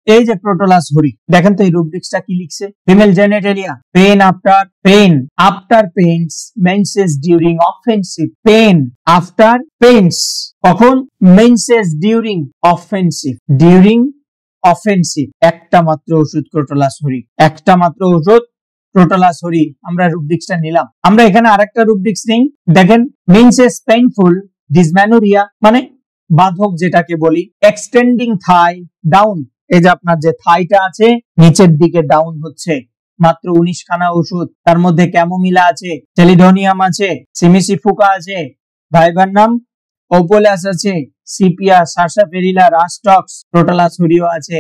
এই যে ক্রোটোলাস হরি, দেখেন তো এই রুব্রিক্সটা কি লিখছে। Female genitalia, pain after pains, menses during offensive, pain after pains, কখন menses during offensive, during offensive, একটা মাত্র ওষুধ ক্রোটোলাস হরি, একটা মাত্র ওষুধ ক্রোটোলাস হরি। আমরা রুব্রিক্সটা নিলাম। আমরা এখানে আরেকটা রুব্রিক্স নেই, দেখেন মেন্সেস পেইনফুল ডিসম্যানোরিয়া, মানে বাধক যেটাকে বলি, এক্সটেন্ডিং থাই ডাউন, এই যে আপনার যে থাইটা আছে নিচের দিকে ডাউন হচ্ছে, মাত্র 19 খানা ওষুধ। তার মধ্যে ক্যামোমিলা আছে, টেলিডোনিয়াম আছে, সিমিসিফুকা আছে, ভাইবারনাম ওপোলাস আছে, সিপিয়া, সারসাফেরিলা, রাস্টক্স, ক্রোটোলাস হরিও আছে।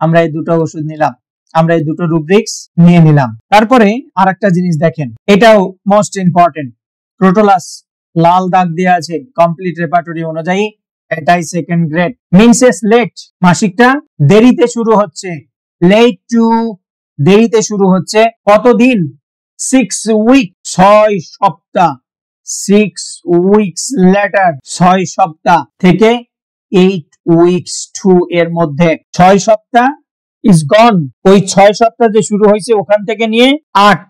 আমরা এই দুটো ওষুধ নিলাম, আমরা এই দুটো রুব্রিক্স নিয়ে নিলাম। তারপরে আরেকটা জিনিস দেখেন, এটাও মোস্ট ইম্পর্টেন্ট, ক্রোটোলাস লাল দাগ দেওয়া আছে কমপ্লিট রেপার্টরি অনুযায়ী, এটাই সেকেন্ড গ্রেড। মিনসেস লেট, মাসিকটা দেরিতে শুরু হচ্ছে, লেট টু, দেরিতে শুরু হচ্ছে, কতদিন, 6 উইক, 6 সপ্তাহ, 6 উইকস লেটার, 6 সপ্তাহ থেকে 8 উইকস টু এর মধ্যে, 6 সপ্তাহ ইজ গন, ওই 6 সপ্তাহ যে শুরু হয়েছে ওখান থেকে নিয়ে 8,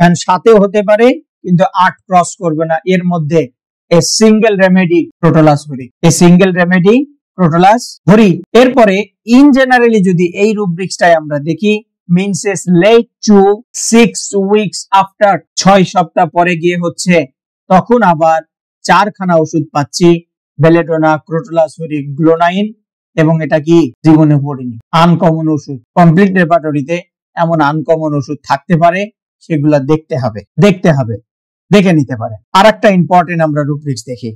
এন্ড 7ও হতে পারে কিন্তু 8 ক্রস করবে না, এর মধ্যে এ সিঙ্গেল রেমেডি ক্রোটোলাস হরি, এ সিঙ্গেল রেমেডি ক্রোটোলাস হরি। এরপরে ইন জেনারেলি যদি এই রুব্রিক্সটাই আমরা দেখি, menses late to 6 weeks after, 6 সপ্তাহ পরে গিয়ে হচ্ছে, তখন আবার 4 খানা ওষুধ পাচ্ছি, বেলেডোনা, ক্রোটোলাস হরি, গ্লোনাইন, এবং এটা কি জীবনে পড়িনি, আনকমন ওষুধ। কমপ্লিট রেপার্টরিতে এমন আনকমন ওষুধ থাকতে পারে, সেগুলা দেখতে হবে, দেখে নিতে পারেন। আর একটা ইম্পর্টেন্ট আমরা রুব্রিক্স দেখি,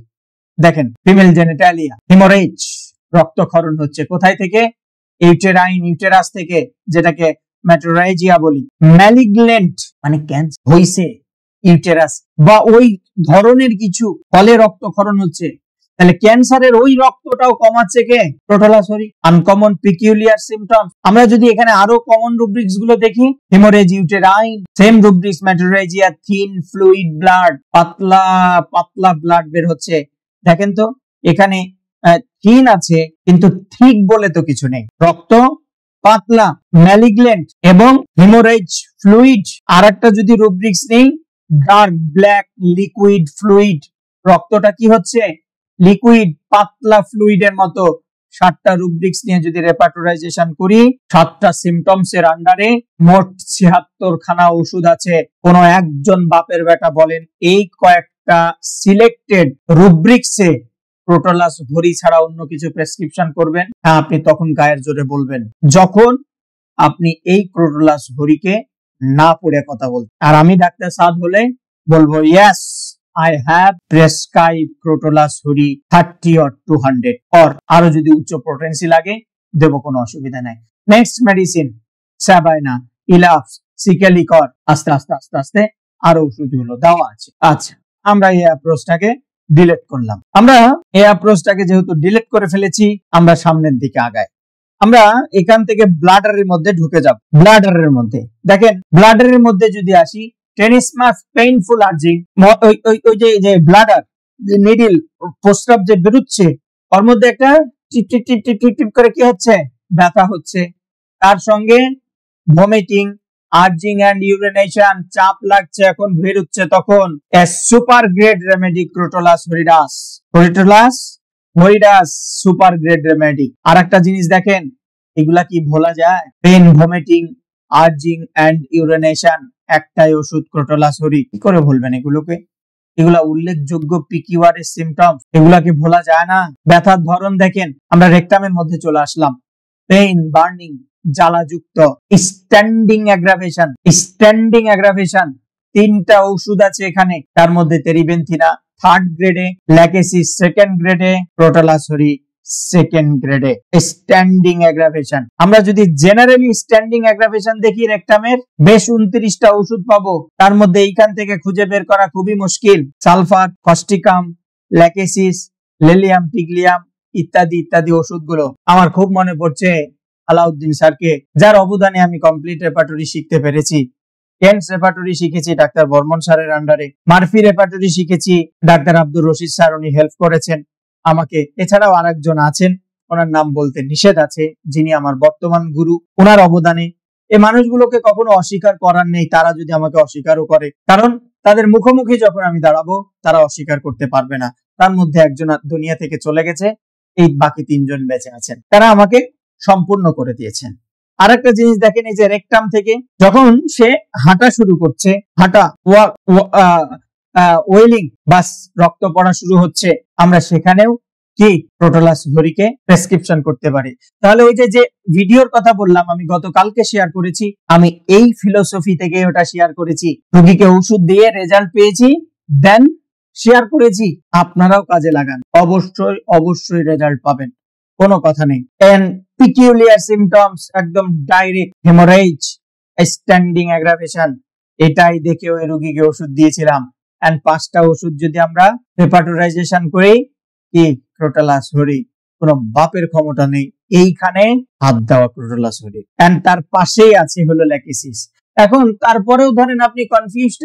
দেখেন ফিমেল জেনিটালিয়া, হিমোরেজ, রক্তক্ষরণ হচ্ছে, কোথায় থেকে, ইউটেরাইন, ইউটেরাস থেকে, যেটাকে মেটোরাইজিয়া বলি। ম্যালিগনেন্ট মানে ক্যান্সার হইছে ইউটেরাস বা ওই ধরনের কিছু, ফলে রক্তক্ষরণ হচ্ছে, তাহলে ক্যান্সারের ওই রক্তটাও কমাচ্ছে কে, ক্রোটোলাস হরি। আনকমন পিকিউলিয়ার সিম্পটমস, আমরা যদি এখানে আরো কমন রুব্রিক্স গুলো দেখি, haemorrhage, uterine, same rubrics, metrorrhagia, thin fluid blood, পাতলা পাতলা ব্লাড বের হচ্ছে। দেখেন তো এখানে থিন আছে কিন্তু থিক বলে তো কিছু নেই, রক্ত পাতলা, ম্যালিগনেন্ট এবং হেমোরেজ ফ্লুইড। আর একটা যদি রুব্রিক্স নেই, ডার্ক ব্ল্যাক লিকুইড ফ্লুইড, রক্তটা কি হচ্ছে, লিকুইড পাতলা ফ্লুইডের মতো। 7টা রুব্রিক্স নিয়ে যদি রেপার্টরাইজেশন করি, 7টা সিম্পটমস এর আন্ডারে মোট 76 খানা ওষুধ আছে। কোন একজন বাপের বেটা বলেন এই কয়েকটা সিলেক্টেড রুব্রিক্সে ক্রোটোলাস হরি ছাড়া অন্য কিছু প্রেসক্রিপশন করবেন? হ্যাঁ, আপনি তখন গায়ের জোরে বলবেন যখন আপনি এই ক্রোটোলাস হরিকে না পড়ে কথা বলবেন। আর আমি ডাক্তার সাদ হলে বলবো yes, I have prescribed Crotolas huri 30 or 200, or আরো যদি উচ্চ পোটেন্সি লাগে দেব, কোনো অসুবিধা নাই। নেক্সট মেডিসিন সাবাইনা, ইলাফ, সিকেলিকর, আস্তে আস্তে আস্তে আস্তে আরো ওষুধগুলো দেওয়া আছে। আচ্ছা, আমরা এই অ্যাপ্রোচটাকে ডিলিট করলাম। আমরা এই অ্যাপ্রোচটাকে যেহেতু ডিলিট করে ফেলেছি, আমরা সামনের দিকে আগাই। আমরা এখান থেকে ব্লাডারের মধ্যে ঢুকে যাব। ব্লাডারের মধ্যে দেখেন, ব্লাডারের মধ্যে যদি আসি, টেনিসমাস পেইনফুল আর্জিং, ওই যে ব্লাডার যে নিডিল প্রস্রাব যে বেরোচ্ছে, ওর মধ্যে একটা টিপ টিপ টিপ টিপ টিপ টিপ করে কি হচ্ছে, ব্যথা হচ্ছে। তার সঙ্গে ভমিটিং, আর্জিং এন্ড ইউরিনেশন, চাপ লাগছে, এখন বেরোচ্ছে, তখন a super grade remedy Crotalus horridus. Crotalus horridus super grade remedy. আর একটা জিনিস দেখেন, এগুলা কি ভোলা যায়? Pain, vomiting, urging and urination, একটাই ওষুধ, ক্রোটোলাস হরি। কি করে ভুলবেন এগুলোকে? এগুলা উল্লেখযোগ্য পিকিউআর এর সিমটমস, এগুলাকে ভোলা যায় না। ব্যথার ধরন দেখেন, আমরা রেকটামের মধ্যে চলে আসলাম। পেইন, বার্নিং, জ্বালাযুক্ত, স্ট্যান্ডিং অ্যাগ্রাভেশন। স্ট্যান্ডিং অ্যাগ্রাভেশন, তিনটা ওষুধ আছে এখানে, তার মধ্যে টেরিবেনথিনা থার্ড গ্রেডে, ল্যাকেসিস সেকেন্ড গ্রেডে, ক্রোটোলাস হরি সেকেন্ড গ্রেডে। স্ট্যান্ডিং অ্যাগ্রাভেশন, আমরা যদি জেনারেলি স্ট্যান্ডিং অ্যাগ্রাভেশন দেখি রেকটামের, বেশ 29টা ওষুধ পাবো। তার মধ্যে এইখান থেকে খুঁজে বের করা খুবই মুশকিল। সালফার, কস্টিকাম, ল্যাকেসিস, লেলিয়াম, টিগলিয়াম ইত্যাদি ইত্যাদি ওষুধগুলো। আমার খুব মনে পড়ছে আলাউদ্দিন স্যারকে, যার অবদানে আমি কমপ্লিট রেপার্টরি শিখতে পেরেছি। কেন্স রেপার্টরি শিখেছি ডাক্তার বর্মন স্যারের আন্ডারে। মার্ফি রেপার্টরি শিখেছি ডাক্তার আব্দুর রশিদ স্যার, উনি হেল্প করেছেন আমাকে। এছাড়াও আরেকজন আছেন, ওনার নাম বলতে নিষেধ আছে, যিনি আমার বর্তমান গুরু। ওনার অবদানে এই মানুষগুলোকে কখনো অস্বীকার করার নেই, তারা যদি আমাকে অস্বীকারও করে, কারণ তাদের মুখোমুখি যখন আমি দাঁড়াবো তারা অস্বীকার করতে পারবে না। তার মধ্যে একজন দুনিয়া থেকে চলে গেছে, এই বাকি 3 জন বেঁচে আছেন, তারা আমাকে সম্পূর্ণ করে দিয়েছেন। আর একটা জিনিস দেখেন, এই যে রেকটাম থেকে যখন সে হাঁটা শুরু করছে, হাঁটা ওয়েলিং, বাস রক্ত পড়া শুরু হচ্ছে, আমরা সেখানেও কি ক্রোটোলাস হরিকে প্রেসক্রিপশন করতে পারি। তাহলে ওই যে ভিডিওর কথা বললাম, আমি গতকালকে শেয়ার করেছি, আমি এই ফিলোসফি থেকে ওটা শেয়ার করেছি। রোগীকে ওষুধ দিয়ে রেজাল্ট পেয়েছি, দেন শেয়ার করেছি। আপনারাও কাজে লাগান, অবশ্যই অবশ্যই রেজাল্ট পাবেন, কোনো কথা নেই। এন্ড পিকিউলিয়ার সিমটমস, একদম ডাইরেক্ট হেমোরেজ, স্ট্যান্ডিং অ্যাগ্রাভেশন, এটাই দেখে ওই রোগীকে ওষুধ দিয়েছিলাম। এন্ড 5টা ওষুধ যদি আমরা রেপার্টরাইজেশন করি, কি ক্রোটোলাস হরি, কোনো বাপের ক্ষমতা নেই এইখানে হাত দেওয়া ক্রোটোলাস হরি। এন্ড তার পাশেই আছে হলো ল্যাকেসিস। এখন তারপরেও ধরেন আপনি কনফিউজড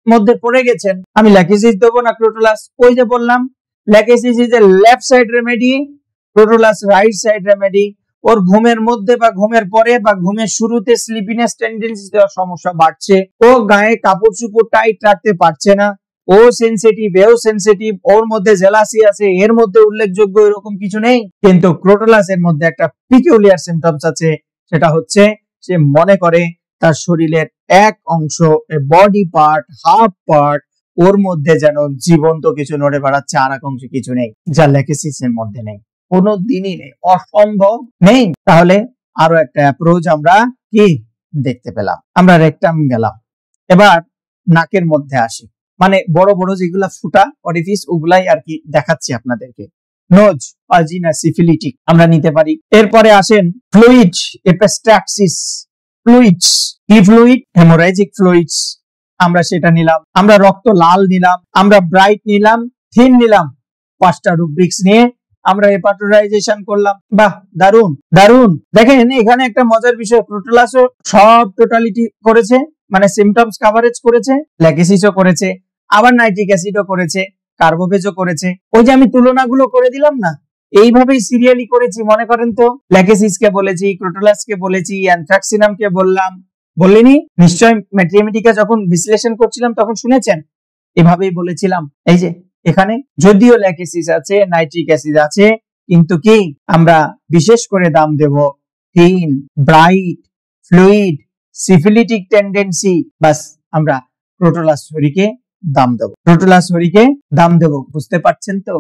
মধ্যে পড়ে গেছেন, আমি ল্যাকেসিস দেবো না ক্রোটোলাস? ওই যে বললাম, Lachesis is a left side remedy, Crotalus right side remedy. ওর ঘুমের মধ্যে বা ঘুমের পরে বা ঘুমের শুরুতে স্লিপিনেস টেন্ডেন্সি দেওয়ার সমস্যা বাড়ছে, ও গায়ে কাপড় চোপড় টাইট রাখতে পারছে না, ও সেনসিটিভ, এও সেনসিটিভ, ওর মধ্যে জেলাসি আছে, এর মধ্যে উল্লেখযোগ্য এরকম কিছু নেই। কিন্তু ক্রোটোলাস এর মধ্যে একটা পিকিউলিয়ার সিমটমস আছে, সেটা হচ্ছে সে মনে করে তার শরীরের এক অংশ, বডি পার্ট, হাফ পার্ট, ওর মধ্যে যেন জীবন্ত কিছু নড়ে বেড়াচ্ছে, আর এক অংশে কিছু নেই, যা ল্যাকেসিস এর মধ্যে নেই, কোনো দিনই নেই, অসম্ভব নেই। তাহলে আরো একটা অ্যাপ্রোচ আমরা কি দেখতে পেলাম। আমরা রেকটাম গেলাম, এবার নাকের মধ্যে আসি, মানে বড় বড় যেগুলা ফুটা অরিফিস, ওগুলাই আর কি দেখাচ্ছি আপনাদেরকে। নোজ, ভাজিনা, সিফিলিটিক আমরা নিতে পারি। এরপরে আসেন ফ্লুইড, এপিস্ট্যাক্সিস ফ্লুইডস। কি ফ্লুইড? হেমোরাজিক ফ্লুইডস, আমরা সেটা নিলাম। আমরা রক্ত লাল নিলাম, আমরা ব্রাইট নিলাম, থিন নিলাম। 5টা রুব্রিক্স নিয়ে আমরা রেপার্টরাইজেশন করলাম। বাহ, দারুন দারুন। দেখেন এখানে একটা মজার বিষয়, ক্রোটোলাসও সব টোটালিটি করেছে, মানে সিমটমস কভারেজ করেছে, ল্যাকেসিসও করেছে, আবার নাইট্রিক অ্যাসিডও করেছে, কার্বোভেজও করেছে। ওই যে আমি তুলনাগুলো করে দিলাম না, এইভাবেই সিরিয়ালি করেছি। মনে করেন তো, ল্যাকেসিসকে বলেছি, ক্রোটোলাসকে বলেছি, অ্যানথ্রাক্সিনামকে বললাম, বললেনি নিশ্চয়? ম্যাট্রিমেডিকা যখন বিশ্লেষণ করছিলাম তখন শুনেছেন, এভাবেই বলেছিলাম। এই যে এখানে যদিও ল্যাকেসিস আছে, নাইট্রিক অ্যাসিড আছে, কিন্তু কি আমরা বিশেষ করে দাম দেব thin, bright, fluid, syphilitic tendency, বাস আমরা ক্রোটোলাস হরিকে দাম দেব, ক্রোটোলাস হরিকে দাম দেব। বুঝতে পারছেন তো?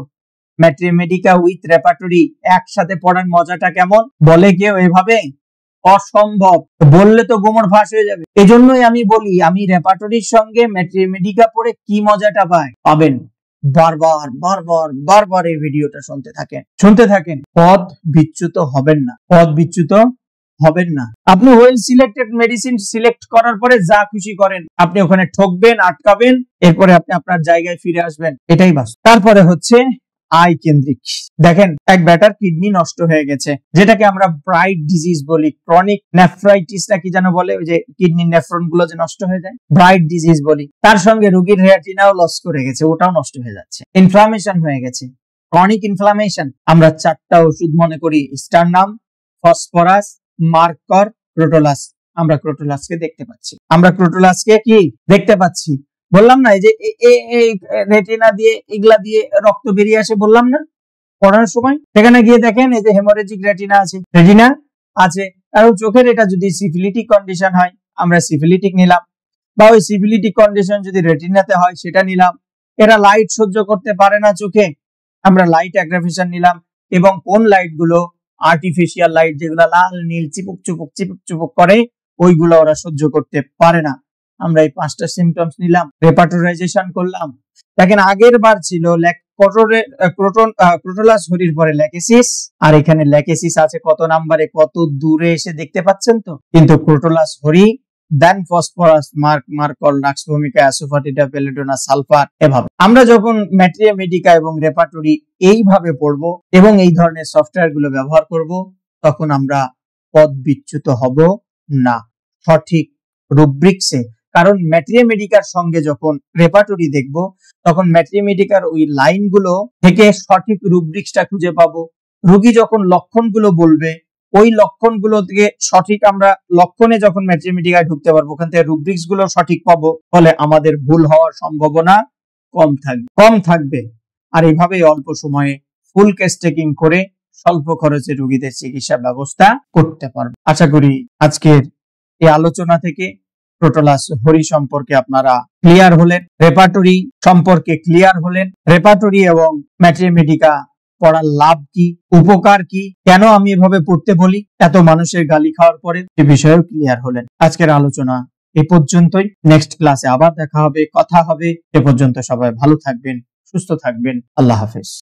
ম্যাট্রিমেডিকা উইথ রেপার্টরি একসাথে পড়ার মজাটা কেমন? বলে কেউ এভাবে? অসম্ভব, বললে তো গোমর ফাঁস হয়ে যাবে। এজন্যই আমি বলি, আমি রেপার্টরির সঙ্গে ম্যাট্রিমেডিকা পড়ে কি মজাটা পাবেন, বারবার বারবার বারবার এই ভিডিওটা শুনতে থাকেন, পদ বিচ্যুত হবেন না, পদ বিচ্যুত হবেন না। আপনি ওয়েল সিলেক্টেড মেডিসিন সিলেক্ট করার পরে যা খুশি করেন, আপনি ওখানে ঠকবেন, আটকাবেন, এরপরে আপনি আপনার জায়গায় ফিরে আসবেন, এটাই বাস্তব। তারপরে হচ্ছে আই কেন্দ্রিক। দেখেন এক ব্যাটার কিডনি নষ্ট হয়ে গেছে, যেটাকে আমরা ব্রাইট ডিজিজ বলি, ক্রনিক নেফ্রাইটিস নাকি যেন বলে, ওই যে কিডনির নেফ্রন গুলো যে নষ্ট হয়ে যায়, ব্রাইট ডিজিজ বলি। তার সঙ্গে রোগীর রেটিনাও লস করে গেছে, ওটাও নষ্ট হয়ে যাচ্ছে, ইনফ্লামেশন হয়ে গেছে, ক্রনিক ইনফ্লামেশন। আমরা 4টা ওষুধ মনে করি, স্টারনাম, ফসফরাস, মার্কর, ক্রোটোলাস। আমরা ক্রোটোলাসকে দেখতে পাচ্ছি, আমরা ক্রোটোলাসকে কি দেখতে পাচ্ছি? বললাম না এই যে রেটিনা দিয়ে এগুলা দিয়ে রক্ত বেরিয়ে আসে, বললাম না পড়ানোর সময়? সেখানে গিয়ে দেখেন এই যে হেমোরেজিক রেটিনা আছে, রেটিনা আছে। কারণ চোখের এটা যদি সিফিলিটিক কন্ডিশন হয়, আমরা সিফিলিটিক নিলাম, বা ওই সিফিলিটিক কন্ডিশন যদি রেটিনাতে হয় সেটা নিলাম। এরা লাইট সহ্য করতে পারে না চোখে, আমরা লাইট অ্যাগ্রাভেশন নিলাম। এবং কোন লাইট গুলো? আর্টিফিশিয়াল লাইট, যেগুলো লাল নীল চিপুক চুপুক চিপুক চুপুক করে, ওইগুলো ওরা সহ্য করতে পারে না। আমরা এই 5টা সিমটমস নিলাম, রেপার্টোরাইজেশন করলাম। দেখেন আগের বার ছিল ক্রোটোলাস হরির পরে ল্যাকেসিস, আর এখানে ল্যাকেসিস আছে কত নাম্বারে, কত দূরে এসে দেখতে পাচ্ছেন তো। কিন্তু ক্রোটোলাস হরি, দেন ফসফরাস, মার্কর, লাক্স ভূমিকা, অ্যাসোফাটিডা, পেলেডোনা, সালফার। এভাবে আমরা যখন ম্যাট্রিয়া মেডিকা এবং রেপার্টরি এইভাবে পড়বো এবং এই ধরনের সফটওয়্যার গুলো ব্যবহার করব, তখন আমরা পদ বিচ্যুত হব না, সঠিক রুব্রিক্সে। কারণ ম্যাট্রিয়া মেডিকার সঙ্গে যখন রেপার্টরি দেখব, তখন ম্যাট্রিয়া মেডিকার ওই লাইনগুলো থেকে সঠিক রুব্রিক্সটা খুঁজে পাবো। রোগী যখন লক্ষণগুলো বলবে, ওই লক্ষণগুলো থেকে সঠিক আমরা লক্ষণে যখন ম্যাট্রিয়া মেডিকায় ঢুকতে পারবো, ওখান থেকে রুব্রিক্স গুলো সঠিক পাবো। ফলে আমাদের ভুল হওয়ার সম্ভাবনা কম থাকবে। আর এইভাবে অল্প সময়ে ফুল কেস টেকিং করে স্বল্প খরচে রোগীদের চিকিৎসা ব্যবস্থা করতে পারবো। আশা করি আজকের এই আলোচনা থেকে ক্রোটোলাস হরি সম্পর্কে আপনারা ক্লিয়ার হলেন, রেপার্টরি সম্পর্কে ক্লিয়ার হলেন, রেপার্টরি এবং ম্যাট্রিয়া মেডিকা পড়ার লাভ কি, উপকার কি, কেন আমি এভাবে পড়তে বলি এত মানুষের গালি খাওয়ার পরে, সে বিষয়েও ক্লিয়ার হলেন। আজকের আলোচনা এ পর্যন্তই। নেক্সট ক্লাসে আবার দেখা হবে, কথা হবে। এ পর্যন্ত সবাই ভালো থাকবেন, সুস্থ থাকবেন। আল্লাহ হাফেজ।